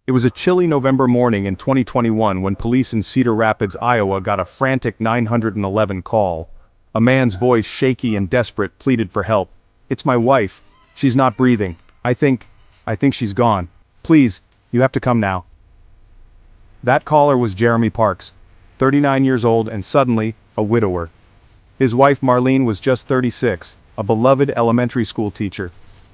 It was a chilly November morning in 2021 when police in Cedar Rapids, Iowa got a frantic 911 call. A man's voice, shaky and desperate, pleaded for help. "It's my wife. She's not breathing. I think she's gone. Please, you have to come now." That caller was Jeremy Parks, 39 years old and suddenly, a widower. His wife Marlene was just 36, a beloved elementary school teacher.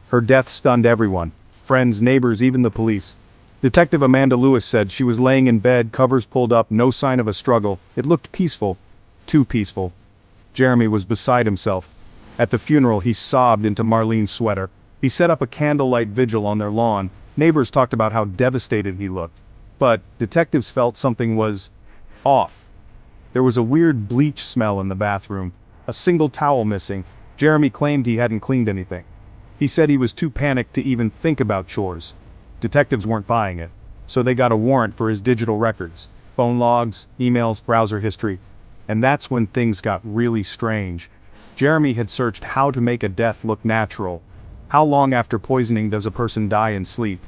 Her death stunned everyone, friends, neighbors, even the police. Detective Amanda Lewis said she was laying in bed, covers pulled up, no sign of a struggle. It looked peaceful. Too peaceful. Jeremy was beside himself. At the funeral, he sobbed into Marlene's sweater. He set up a candlelight vigil on their lawn. Neighbors talked about how devastated he looked. But detectives felt something was off. There was a weird bleach smell in the bathroom. A single towel missing. Jeremy claimed he hadn't cleaned anything. He said he was too panicked to even think about chores. Detectives weren't buying it, so they got a warrant for his digital records, phone logs, emails, browser history. And that's when things got really strange. Jeremy had searched how to make a death look natural. How long after poisoning does a person die in sleep?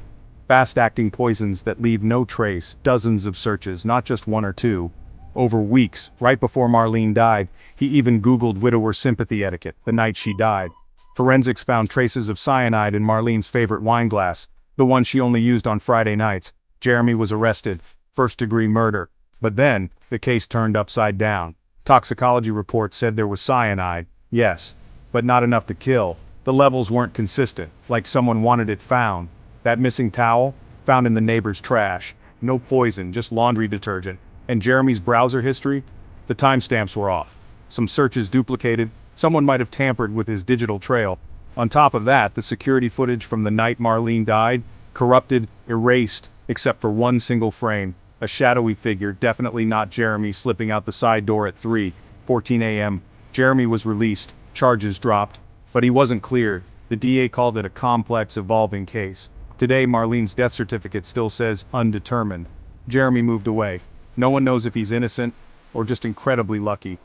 Fast-acting poisons that leave no trace, dozens of searches, not just one or two. Over weeks, right before Marlene died, he even Googled widower sympathy etiquette, the night she died. Forensics found traces of cyanide in Marlene's favorite wine glass, the one she only used on Friday nights. Jeremy was arrested, first-degree murder. But then, the case turned upside down. Toxicology reports said there was cyanide, yes, but not enough to kill. The levels weren't consistent, like someone wanted it found. That missing towel, found in the neighbor's trash. No poison, just laundry detergent. And Jeremy's browser history? The timestamps were off. Some searches duplicated. Someone might have tampered with his digital trail. On top of that, the security footage from the night Marlene died, corrupted, erased, except for one single frame. A shadowy figure, definitely not Jeremy, slipping out the side door at 3:14 a.m. Jeremy was released, charges dropped, but he wasn't cleared. The DA called it a complex, evolving case. Today, Marlene's death certificate still says undetermined. Jeremy moved away. No one knows if he's innocent, or just incredibly lucky.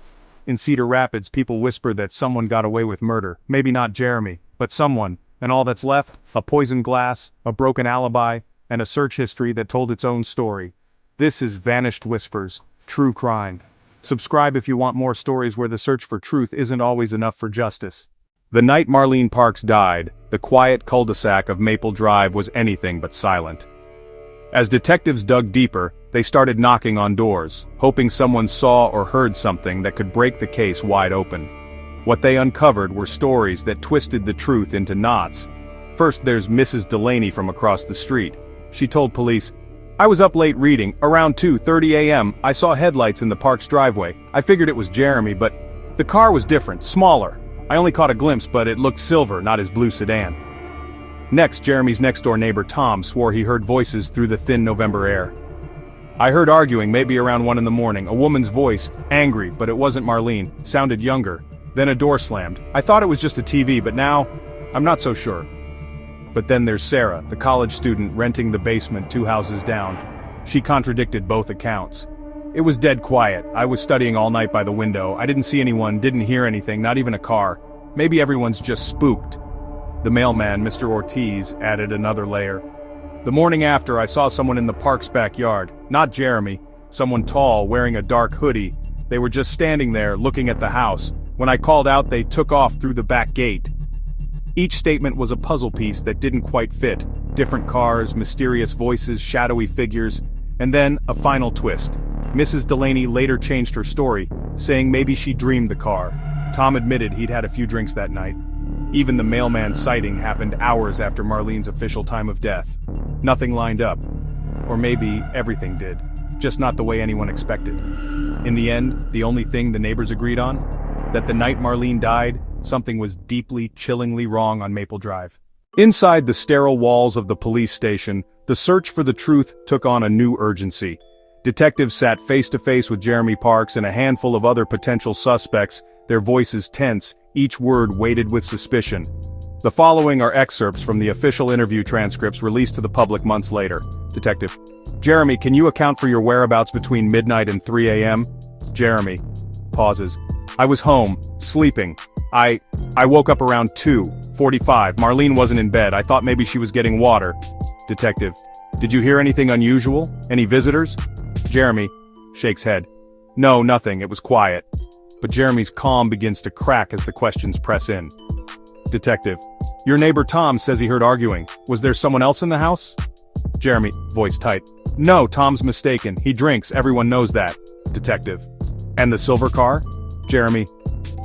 In Cedar Rapids, people whisper that someone got away with murder. Maybe not Jeremy, but someone. And all that's left? A poisoned glass, a broken alibi, and a search history that told its own story. This is Vanished Whispers, True Crime. Subscribe if you want more stories where the search for truth isn't always enough for justice. The night Marlene Parks died, the quiet cul-de-sac of Maple Drive was anything but silent. As detectives dug deeper, they started knocking on doors, hoping someone saw or heard something that could break the case wide open. What they uncovered were stories that twisted the truth into knots. First, there's Mrs. Delaney from across the street. She told police, "I was up late reading. Around 2:30 a.m., I saw headlights in the park's driveway. I figured it was Jeremy, but the car was different, smaller. I only caught a glimpse, but it looked silver, not his blue sedan." Next, Jeremy's next-door neighbor Tom swore he heard voices through the thin November air. "I heard arguing maybe around 1 in the morning, a woman's voice, angry, but it wasn't Marlene, sounded younger. Then a door slammed. I thought it was just a TV, but now, I'm not so sure." But then there's Sarah, the college student renting the basement 2 houses down. She contradicted both accounts. "It was dead quiet. I was studying all night by the window. I didn't see anyone, didn't hear anything, not even a car. Maybe everyone's just spooked." The mailman, Mr. Ortiz, added another layer. "The morning after, I saw someone in the park's backyard. Not Jeremy. Someone tall, wearing a dark hoodie. They were just standing there, looking at the house. When I called out, they took off through the back gate." Each statement was a puzzle piece that didn't quite fit. Different cars, mysterious voices, shadowy figures, and then a final twist. Mrs. Delaney later changed her story, saying maybe she dreamed the car. Tom admitted he'd had a few drinks that night. Even the mailman's sighting happened hours after Marlene's official time of death. Nothing lined up. Or maybe everything did, just not the way anyone expected. In the end, the only thing the neighbors agreed on? That the night Marlene died, something was deeply, chillingly wrong on Maple Drive. Inside the sterile walls of the police station, the search for the truth took on a new urgency. Detectives sat face-to-face with Jeremy Parks and a handful of other potential suspects, their voices tense, each word weighted with suspicion. The following are excerpts from the official interview transcripts released to the public months later. Detective: "Jeremy, can you account for your whereabouts between midnight and 3 a.m. Jeremy. Pauses. "I was home, sleeping. I woke up around 2:45. Marlene wasn't in bed. I thought maybe she was getting water." Detective: Did you hear anything unusual? Any visitors? Jeremy shakes head. No, nothing, it was quiet. But Jeremy's calm begins to crack as the questions press in. Detective. Your neighbor Tom says he heard arguing. Was there someone else in the house? Jeremy, voice tight. No, Tom's mistaken. He drinks, everyone knows that. Detective. And the silver car? Jeremy.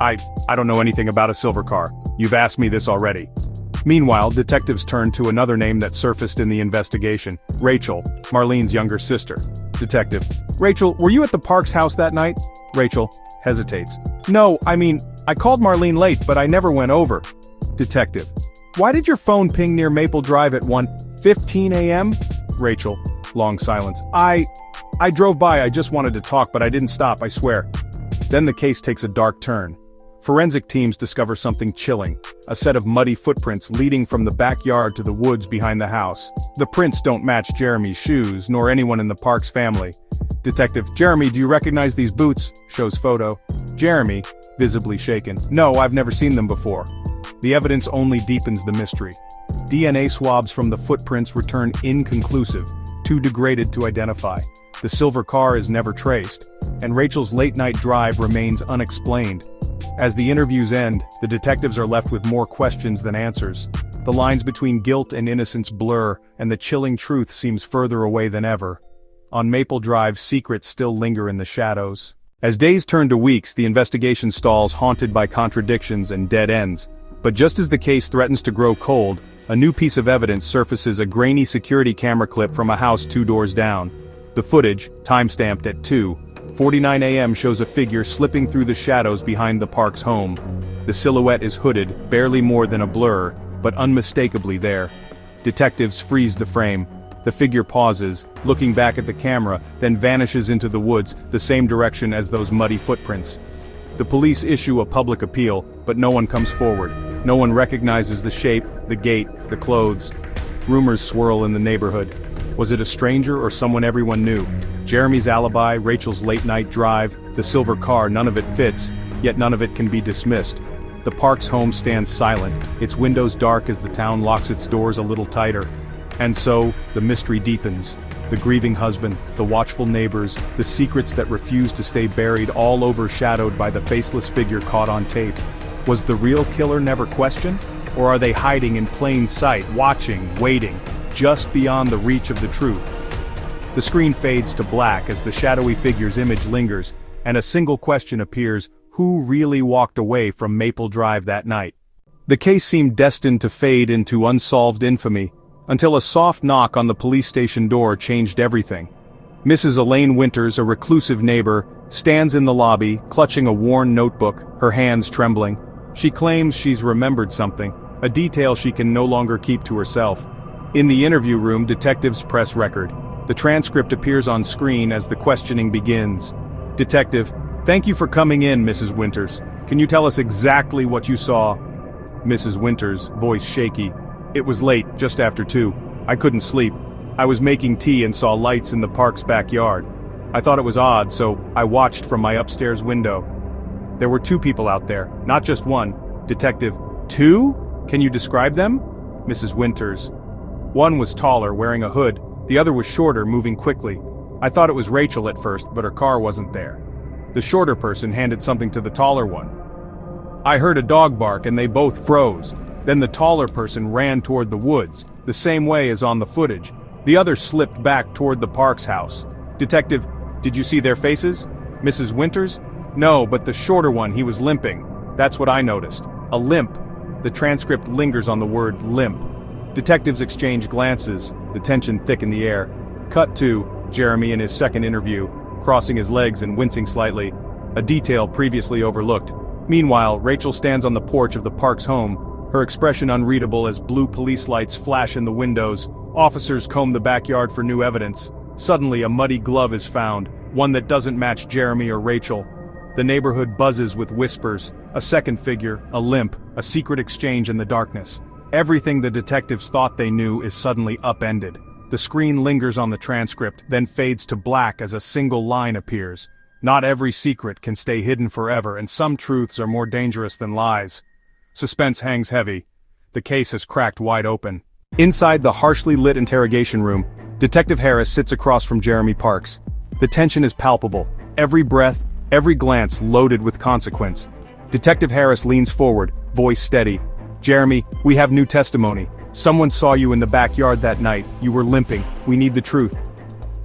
I don't know anything about a silver car. You've asked me this already. Meanwhile, detectives turn to another name that surfaced in the investigation. Rachel, Marlene's younger sister. Detective. Rachel, were you at the Parks house that night? Rachel hesitates. No, I called Marlene late, but I never went over. Detective. Why did your phone ping near Maple Drive at 1:15 a.m.? Rachel, long silence. I drove by, I just wanted to talk, but I didn't stop, I swear. Then the case takes a dark turn. Forensic teams discover something chilling. A set of muddy footprints leading from the backyard to the woods behind the house. The prints don't match Jeremy's shoes, nor anyone in the Parks family. Detective. Jeremy, do you recognize these boots? Shows photo. Jeremy, visibly shaken. No, I've never seen them before. The evidence only deepens the mystery. DNA swabs from the footprints return inconclusive, too degraded to identify. The silver car is never traced, and Rachel's late-night drive remains unexplained. As the interviews end, the detectives are left with more questions than answers. The lines between guilt and innocence blur, and the chilling truth seems further away than ever. On Maple Drive, secrets still linger in the shadows. As days turn to weeks, the investigation stalls, haunted by contradictions and dead ends. But just as the case threatens to grow cold, a new piece of evidence surfaces: a grainy security camera clip from a house 2 doors down. The footage, time-stamped at 2:49 a.m. shows a figure slipping through the shadows behind the Parks home. The silhouette is hooded, barely more than a blur, but unmistakably there. Detectives freeze the frame. The figure pauses, looking back at the camera, then vanishes into the woods, the same direction as those muddy footprints. The police issue a public appeal, but no one comes forward. No one recognizes the shape, the gait, the clothes. Rumors swirl in the neighborhood. Was it a stranger or someone everyone knew? Jeremy's alibi, Rachel's late-night drive, the silver car, none of it fits, yet none of it can be dismissed. The Parks home stands silent, its windows dark as the town locks its doors a little tighter. And so, the mystery deepens. The grieving husband, the watchful neighbors, the secrets that refuse to stay buried, all overshadowed by the faceless figure caught on tape. Was the real killer never questioned? Or are they hiding in plain sight, watching, waiting, just beyond the reach of the truth? The screen fades to black as the shadowy figure's image lingers, and a single question appears: who really walked away from Maple Drive that night? The case seemed destined to fade into unsolved infamy, until a soft knock on the police station door changed everything. Mrs. Elaine Winters, a reclusive neighbor, stands in the lobby, clutching a worn notebook, her hands trembling. She claims she's remembered something, a detail she can no longer keep to herself. In the interview room, detectives press record. The transcript appears on screen as the questioning begins. Detective: Thank you for coming in, Mrs. Winters. Can you tell us exactly what you saw? Mrs. Winters, voice shaky. It was late, just after 2. I couldn't sleep. I was making tea and saw lights in the Park's backyard. I thought it was odd, so I watched from my upstairs window. There were 2 people out there, not just one. Detective: 2? Can you describe them? Mrs. Winters: One was taller, wearing a hood. The other was shorter, moving quickly. I thought it was Rachel at first, but her car wasn't there. The shorter person handed something to the taller one. I heard a dog bark and they both froze. Then the taller person ran toward the woods, the same way as on the footage. The other slipped back toward the Parks house. Detective: Did you see their faces? Mrs. Winters: No, but the shorter one, he was limping. That's what I noticed. A limp. The transcript lingers on the word limp. Detectives exchange glances, the tension thick in the air. Cut to Jeremy in his second interview, crossing his legs and wincing slightly, a detail previously overlooked. Meanwhile, Rachel stands on the porch of the Parks home, her expression unreadable as blue police lights flash in the windows. Officers comb the backyard for new evidence. Suddenly, a muddy glove is found, one that doesn't match Jeremy or Rachel. The neighborhood buzzes with whispers, a second figure, a limp, a secret exchange in the darkness. Everything the detectives thought they knew is suddenly upended. The screen lingers on the transcript, then fades to black as a single line appears. Not every secret can stay hidden forever, and some truths are more dangerous than lies. Suspense hangs heavy. The case has cracked wide open. Inside the harshly lit interrogation room, Detective Harris sits across from Jeremy Parks. The tension is palpable. Every breath, every glance loaded with consequence. Detective Harris leans forward, voice steady. "Jeremy, we have new testimony. Someone saw you in the backyard that night. You were limping. We need the truth."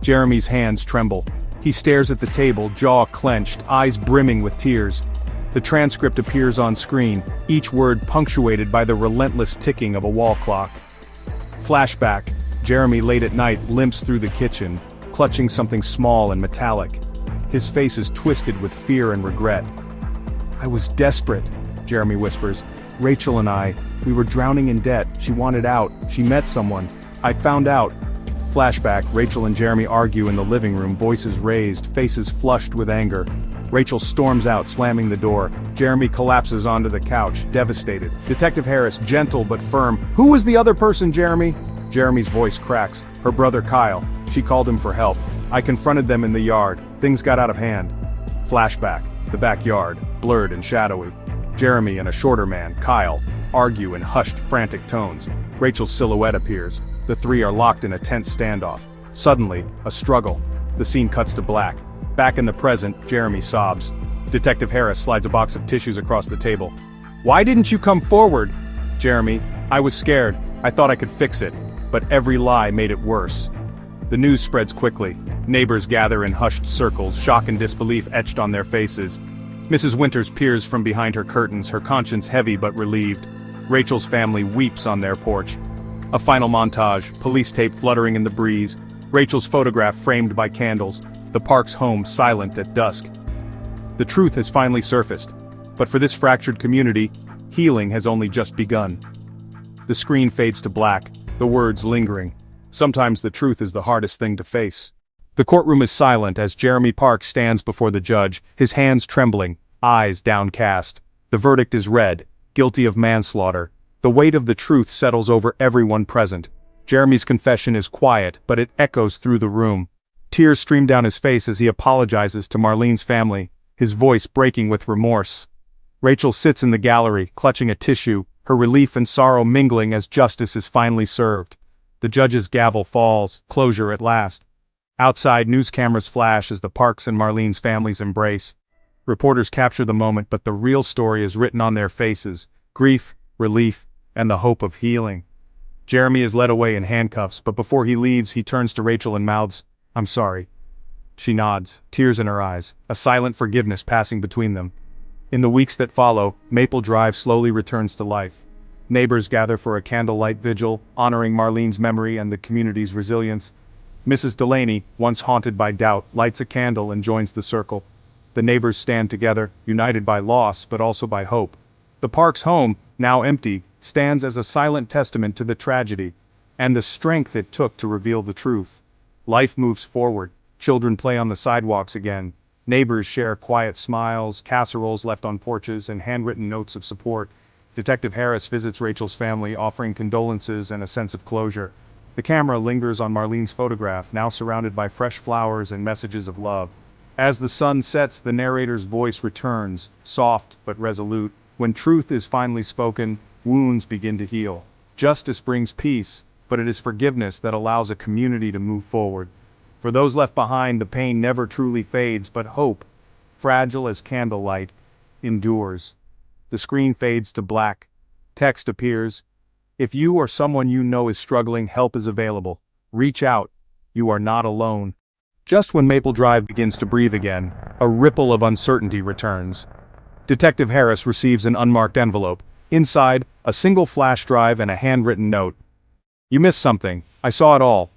Jeremy's hands tremble. He stares at the table, jaw clenched, eyes brimming with tears. The transcript appears on screen, each word punctuated by the relentless ticking of a wall clock. Flashback. Jeremy, late at night, limps through the kitchen, clutching something small and metallic. His face is twisted with fear and regret. "I was desperate," Jeremy whispers. "Rachel and I, we were drowning in debt. She wanted out. She met someone. I found out." Flashback. Rachel and Jeremy argue in the living room, voices raised, faces flushed with anger. Rachel storms out, slamming the door. Jeremy collapses onto the couch, devastated. Detective Harris, gentle but firm. "Who was the other person, Jeremy?" Jeremy's voice cracks. "Her brother Kyle. She called him for help. I confronted them in the yard. Things got out of hand." Flashback. The backyard, blurred and shadowy. Jeremy and a shorter man, Kyle, argue in hushed, frantic tones. Rachel's silhouette appears. The three are locked in a tense standoff. Suddenly, a struggle. The scene cuts to black. Back in the present, Jeremy sobs. Detective Harris slides a box of tissues across the table. "Why didn't you come forward?" Jeremy, "I was scared. I thought I could fix it. But every lie made it worse." The news spreads quickly. Neighbors gather in hushed circles, shock and disbelief etched on their faces. Mrs. Winters peers from behind her curtains, her conscience heavy but relieved. Rachel's family weeps on their porch. A final montage, police tape fluttering in the breeze. Rachel's photograph framed by candles. The Parks home silent at dusk. The truth has finally surfaced. But for this fractured community, healing has only just begun. The screen fades to black, the words lingering. Sometimes the truth is the hardest thing to face. The courtroom is silent as Jeremy Parks stands before the judge, his hands trembling, eyes downcast. The verdict is read, guilty of manslaughter. The weight of the truth settles over everyone present. Jeremy's confession is quiet, but it echoes through the room. Tears stream down his face as he apologizes to Marlene's family, his voice breaking with remorse. Rachel sits in the gallery, clutching a tissue, her relief and sorrow mingling as justice is finally served. The judge's gavel falls, closure at last. Outside, news cameras flash as the Parks and Marlene's families embrace. Reporters capture the moment, but the real story is written on their faces: grief, relief, and the hope of healing. Jeremy is led away in handcuffs, but before he leaves, he turns to Rachel and mouths, "I'm sorry." She nods, tears in her eyes, a silent forgiveness passing between them. In the weeks that follow, Maple Drive slowly returns to life. Neighbors gather for a candlelight vigil, honoring Marlene's memory and the community's resilience. Mrs. Delaney, once haunted by doubt, lights a candle and joins the circle. The neighbors stand together, united by loss but also by hope. The Parks home, now empty, stands as a silent testament to the tragedy, and the strength it took to reveal the truth. Life moves forward, children play on the sidewalks again, neighbors share quiet smiles, casseroles left on porches, and handwritten notes of support. Detective Harris visits Rachel's family, offering condolences and a sense of closure. The camera lingers on Marlene's photograph, now surrounded by fresh flowers and messages of love. As the sun sets, the narrator's voice returns, soft but resolute. When truth is finally spoken, wounds begin to heal. Justice brings peace, but it is forgiveness that allows a community to move forward. For those left behind, the pain never truly fades, but hope, fragile as candlelight, endures. The screen fades to black. Text appears. If you or someone you know is struggling, help is available. Reach out. You are not alone. Just when Maple Drive begins to breathe again, a ripple of uncertainty returns. Detective Harris receives an unmarked envelope. Inside, a single flash drive and a handwritten note. "You missed something. I saw it all."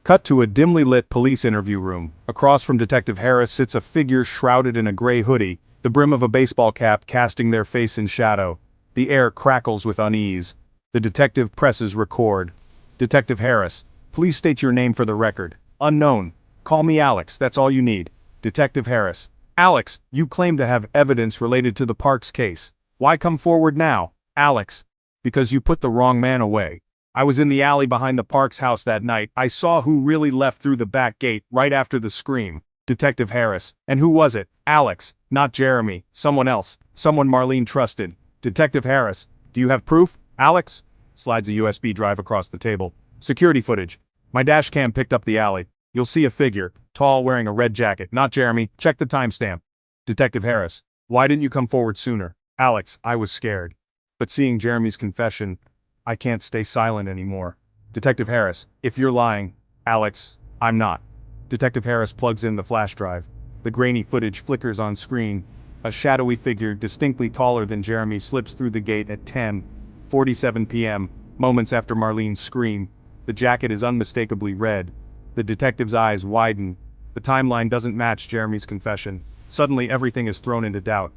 Cut to a dimly lit police interview room. Across from Detective Harris sits a figure shrouded in a gray hoodie, the brim of a baseball cap casting their face in shadow. The air crackles with unease. The detective presses record. "Detective Harris, please state your name for the record." "Unknown. Call me Alex, that's all you need." "Detective Harris. Alex, you claim to have evidence related to the Parks case. Why come forward now?" "Alex, because you put the wrong man away. I was in the alley behind the Parks house that night. I saw who really left through the back gate right after the scream." "Detective Harris. And who was it?" "Alex. Not Jeremy. Someone else. Someone Marlene trusted." "Detective Harris. Do you have proof?" Alex slides a USB drive across the table. "Security footage. My dash cam picked up the alley. You'll see a figure, tall, wearing a red jacket. Not Jeremy, check the timestamp. Detective Harris, why didn't you come forward sooner? Alex, I was scared. But seeing Jeremy's confession, I can't stay silent anymore. Detective Harris, if you're lying, Alex, I'm not. Detective Harris plugs in the flash drive. The grainy footage flickers on screen. A shadowy figure, distinctly taller than Jeremy, slips through the gate at 10:47 p.m., moments after Marlene's scream. The jacket is unmistakably red. The detective's eyes widen. The timeline doesn't match Jeremy's confession. Suddenly everything is thrown into doubt.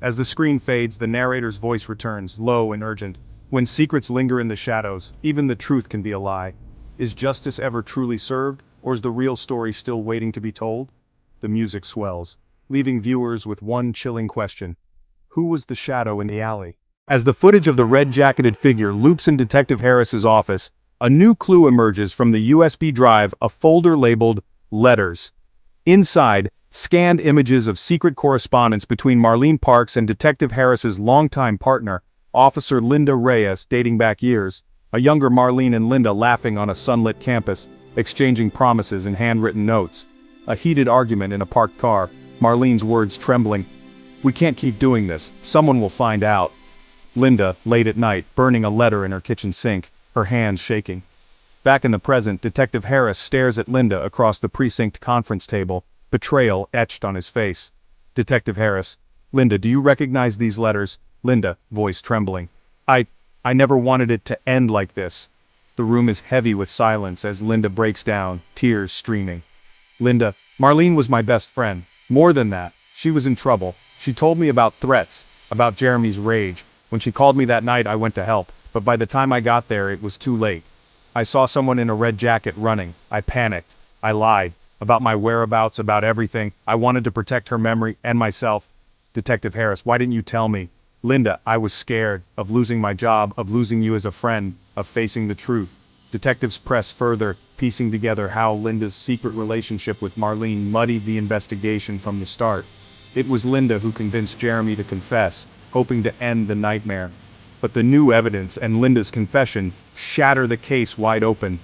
As the screen fades, the narrator's voice returns, low and urgent. When secrets linger in the shadows, even the truth can be a lie. Is justice ever truly served, or is the real story still waiting to be told? The music swells, leaving viewers with one chilling question. Who was the shadow in the alley? As the footage of the red-jacketed figure loops in Detective Harris's office, a new clue emerges from the USB drive, a folder labeled Letters. Inside, scanned images of secret correspondence between Marlene Parks and Detective Harris's longtime partner, Officer Linda Reyes, dating back years. A younger Marlene and Linda laughing on a sunlit campus, exchanging promises and handwritten notes. A heated argument in a parked car, Marlene's words trembling. We can't keep doing this, someone will find out. Linda, late at night, burning a letter in her kitchen sink, her hands shaking. Back in the present, Detective Harris stares at Linda across the precinct conference table, betrayal etched on his face. Detective Harris, Linda, do you recognize these letters? Linda, voice trembling. I never wanted it to end like this. The room is heavy with silence as Linda breaks down, tears streaming. Linda, Marlene was my best friend. More than that, she was in trouble. She told me about threats, about Jeremy's rage. When she called me that night, I went to help, but by the time I got there, it was too late. I saw someone in a red jacket running. I panicked. I lied. About my whereabouts, about everything. I wanted to protect her memory and myself. Detective Harris, why didn't you tell me? Linda, I was scared of losing my job, of losing you as a friend, of facing the truth. Detectives press further, piecing together how Linda's secret relationship with Marlene muddied the investigation from the start. It was Linda who convinced Jeremy to confess, hoping to end the nightmare. But the new evidence and Linda's confession shatter the case wide open.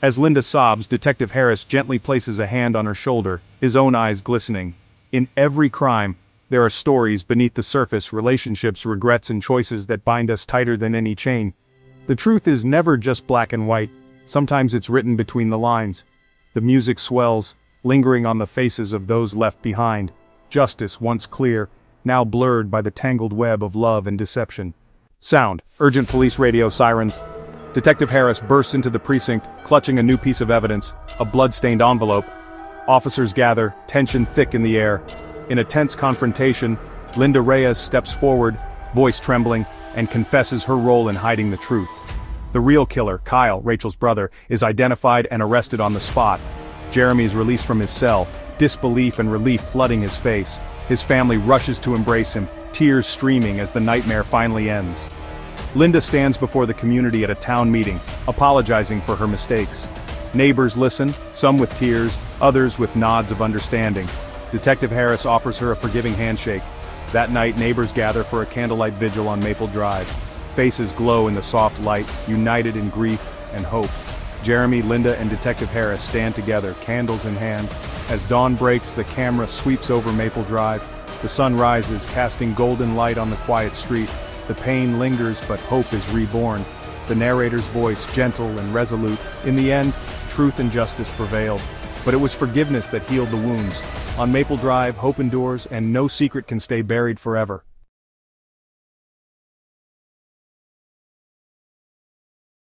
As Linda sobs, Detective Harris gently places a hand on her shoulder, his own eyes glistening. In every crime, there are stories beneath the surface, relationships, regrets, and choices that bind us tighter than any chain. The truth is never just black and white. Sometimes it's written between the lines. The music swells, lingering on the faces of those left behind. Justice, once clear, now blurred by the tangled web of love and deception. Sound, urgent police radio sirens. Detective Harris bursts into the precinct, clutching a new piece of evidence, a blood-stained envelope. Officers gather, tension thick in the air. In a tense confrontation, Linda Reyes steps forward, voice trembling, and confesses her role in hiding the truth. The real killer, Kyle, Rachel's brother, is identified and arrested on the spot. Jeremy is released from his cell, disbelief and relief flooding his face. His family rushes to embrace him, tears streaming as the nightmare finally ends. Linda stands before the community at a town meeting, apologizing for her mistakes. Neighbors listen, some with tears, others with nods of understanding. Detective Harris offers her a forgiving handshake. That night, neighbors gather for a candlelight vigil on Maple Drive. Faces glow in the soft light, united in grief and hope. Jeremy, Linda, and Detective Harris stand together, candles in hand. As dawn breaks, the camera sweeps over Maple Drive. The sun rises, casting golden light on the quiet street. The pain lingers, but hope is reborn. The narrator's voice, gentle and resolute. In the end, truth and justice prevailed. But it was forgiveness that healed the wounds. On Maple Drive, hope endures, and no secret can stay buried forever.